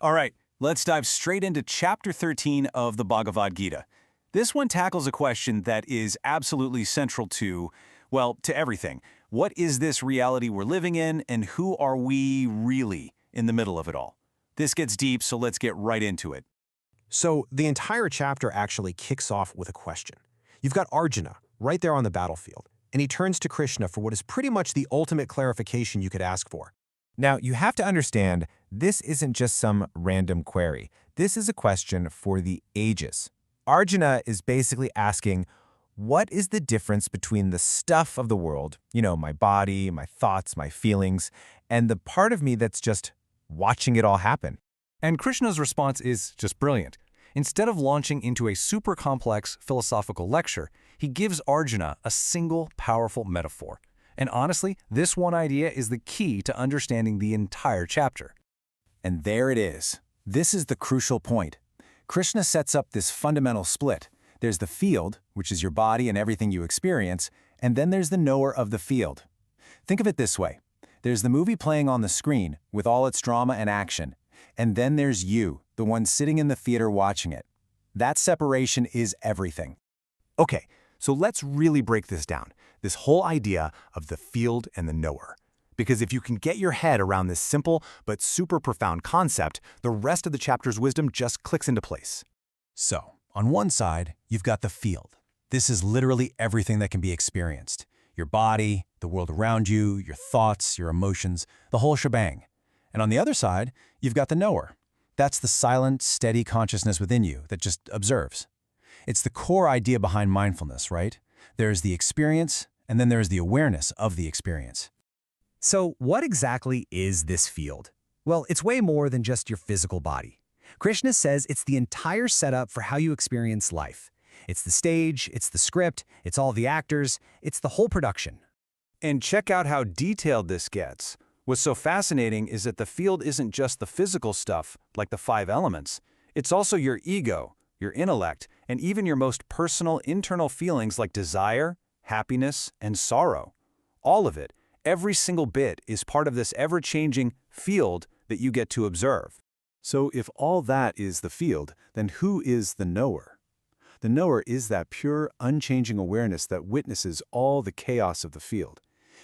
All right, let's dive straight into Chapter 13 of the Bhagavad Gita. This one tackles a question that is absolutely central to, well, to everything. What is this reality we're living in, and who are we really in the middle of it all? This gets deep, so let's get right into it. So the entire chapter actually kicks off with a question. You've got Arjuna right there on the battlefield, and he turns to Krishna for what is pretty much the ultimate clarification you could ask for. Now, you have to understand, this isn't just some random query. This is a question for the ages. Arjuna is basically asking, what is the difference between the stuff of the world, my body, my thoughts, my feelings, and the part of me that's just watching it all happen? And Krishna's response is just brilliant. Instead of launching into a super complex philosophical lecture, he gives Arjuna a single powerful metaphor. And honestly, this one idea is the key to understanding the entire chapter. And there it is. This is the crucial point. Krishna sets up this fundamental split. There's the field, which is your body and everything you experience, and then there's the knower of the field. Think of it this way. There's the movie playing on the screen with all its drama and action, and then there's you, the one sitting in the theater watching it. That separation is everything. Okay, so let's really break this down, this whole idea of the field and the knower. Because if you can get your head around this simple but super profound concept, the rest of the chapter's wisdom just clicks into place. So, on one side, you've got the field. This is literally everything that can be experienced. Your body, the world around you, your thoughts, your emotions, the whole shebang. And on the other side, you've got the knower. That's the silent, steady consciousness within you that just observes. It's the core idea behind mindfulness, right? There's the experience, and then there's the awareness of the experience. So what exactly is this field? Well, it's way more than just your physical body. Krishna says it's the entire setup for how you experience life. It's the stage, it's the script, it's all the actors, it's the whole production. And check out how detailed this gets. What's so fascinating is that the field isn't just the physical stuff, like the 5 elements. It's also your ego, your intellect, and even your most personal internal feelings like desire, happiness, and sorrow. All of it, every single bit, is part of this ever-changing field that you get to observe. So if all that is the field, then who is the knower? The knower is that pure, unchanging awareness that witnesses all the chaos of the field.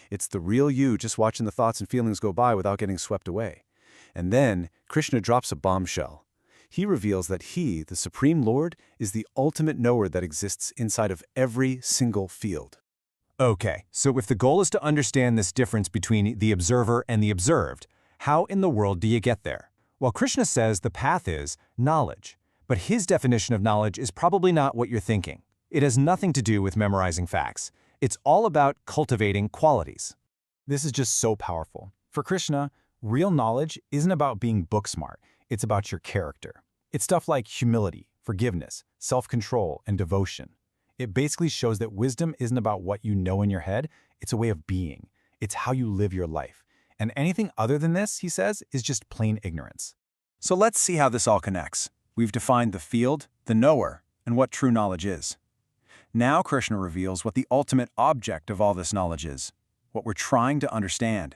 It's the real you just watching the thoughts and feelings go by without getting swept away. And then Krishna drops a bombshell. He reveals that he, the Supreme Lord, is the ultimate knower that exists inside of every single field. Okay, so if the goal is to understand this difference between the observer and the observed, how in the world do you get there? Well, Krishna says the path is knowledge, but his definition of knowledge is probably not what you're thinking. It has nothing to do with memorizing facts. It's all about cultivating qualities. This is just so powerful. For Krishna, real knowledge isn't about being book smart. It's about your character. It's stuff like humility, forgiveness, self-control, and devotion. It basically shows that wisdom isn't about what you know in your head. It's a way of being. It's how you live your life. And anything other than this, he says, is just plain ignorance. So let's see how this all connects. We've defined the field, the knower, and what true knowledge is. Now Krishna reveals what the ultimate object of all this knowledge is, what we're trying to understand.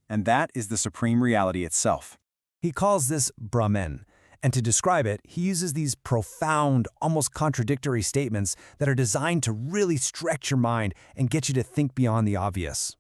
And that is the supreme reality itself. He calls this Brahman, and to describe it, he uses these profound, almost contradictory statements that are designed to really stretch your mind and get you to think beyond the obvious.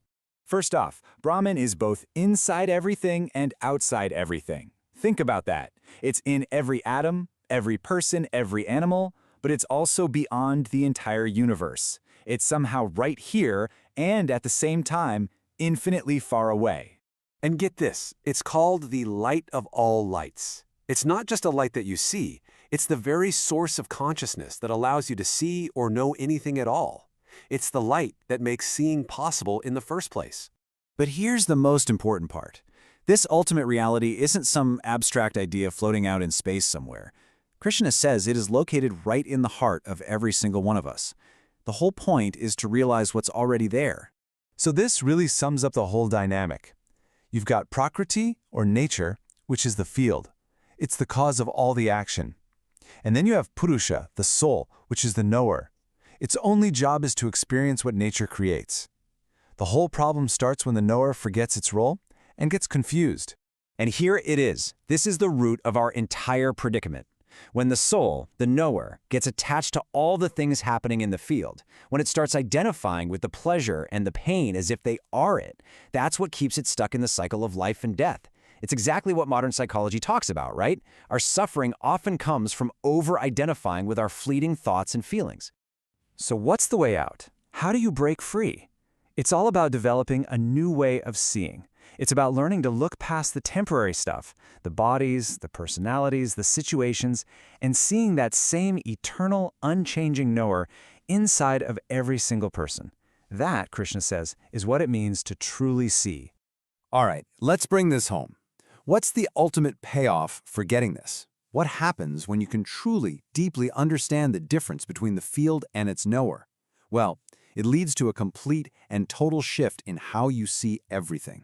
First off, Brahman is both inside everything and outside everything. Think about that. It's in every atom, every person, every animal, but it's also beyond the entire universe. It's somehow right here and at the same time, infinitely far away. And get this, it's called the light of all lights. It's not just a light that you see, it's the very source of consciousness that allows you to see or know anything at all. It's the light that makes seeing possible in the first place. But here's the most important part. This ultimate reality isn't some abstract idea floating out in space somewhere. Krishna says it is located right in the heart of every single one of us. The whole point is to realize what's already there. So this really sums up the whole dynamic. You've got Prakriti, or nature, which is the field. It's the cause of all the action. And then you have Purusha, the soul, which is the knower. Its only job is to experience what nature creates. The whole problem starts when the knower forgets its role and gets confused. And here it is. This is the root of our entire predicament. When the soul, the knower, gets attached to all the things happening in the field, when it starts identifying with the pleasure and the pain as if they are it, that's what keeps it stuck in the cycle of life and death. It's exactly what modern psychology talks about, right? Our suffering often comes from over-identifying with our fleeting thoughts and feelings. So what's the way out? How do you break free? It's all about developing a new way of seeing. It's about learning to look past the temporary stuff, the bodies, the personalities, the situations, and seeing that same eternal, unchanging knower inside of every single person. That, Krishna says, is what it means to truly see. All right, let's bring this home. What's the ultimate payoff for getting this? What happens when you can truly, deeply understand the difference between the field and its knower? Well, it leads to a complete and total shift in how you see everything.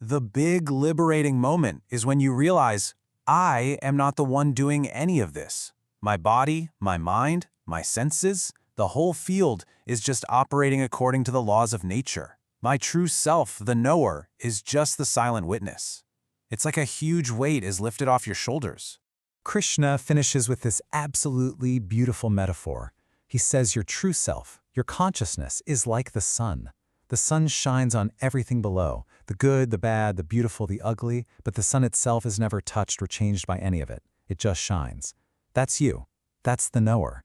The big liberating moment is when you realize, I am not the one doing any of this. My body, my mind, my senses, the whole field is just operating according to the laws of nature. My true self, the knower, is just the silent witness. It's like a huge weight is lifted off your shoulders. Krishna finishes with this absolutely beautiful metaphor. He says your true self, your consciousness, is like the sun. The sun shines on everything below, the good, the bad, the beautiful, the ugly, but the sun itself is never touched or changed by any of it. It just shines. That's you. That's the knower.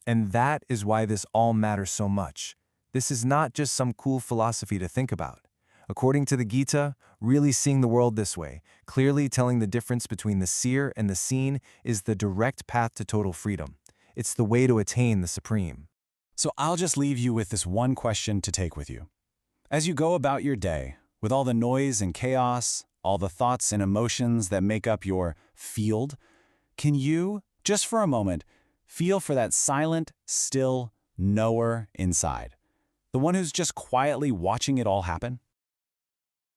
And that is why this all matters so much. This is not just some cool philosophy to think about. According to the Gita, really seeing the world this way, clearly telling the difference between the seer and the seen, is the direct path to total freedom. It's the way to attain the supreme. So I'll just leave you with this one question to take with you. As you go about your day, with all the noise and chaos, all the thoughts and emotions that make up your field, can you, just for a moment, feel for that silent, still knower inside? The one who's just quietly watching it all happen?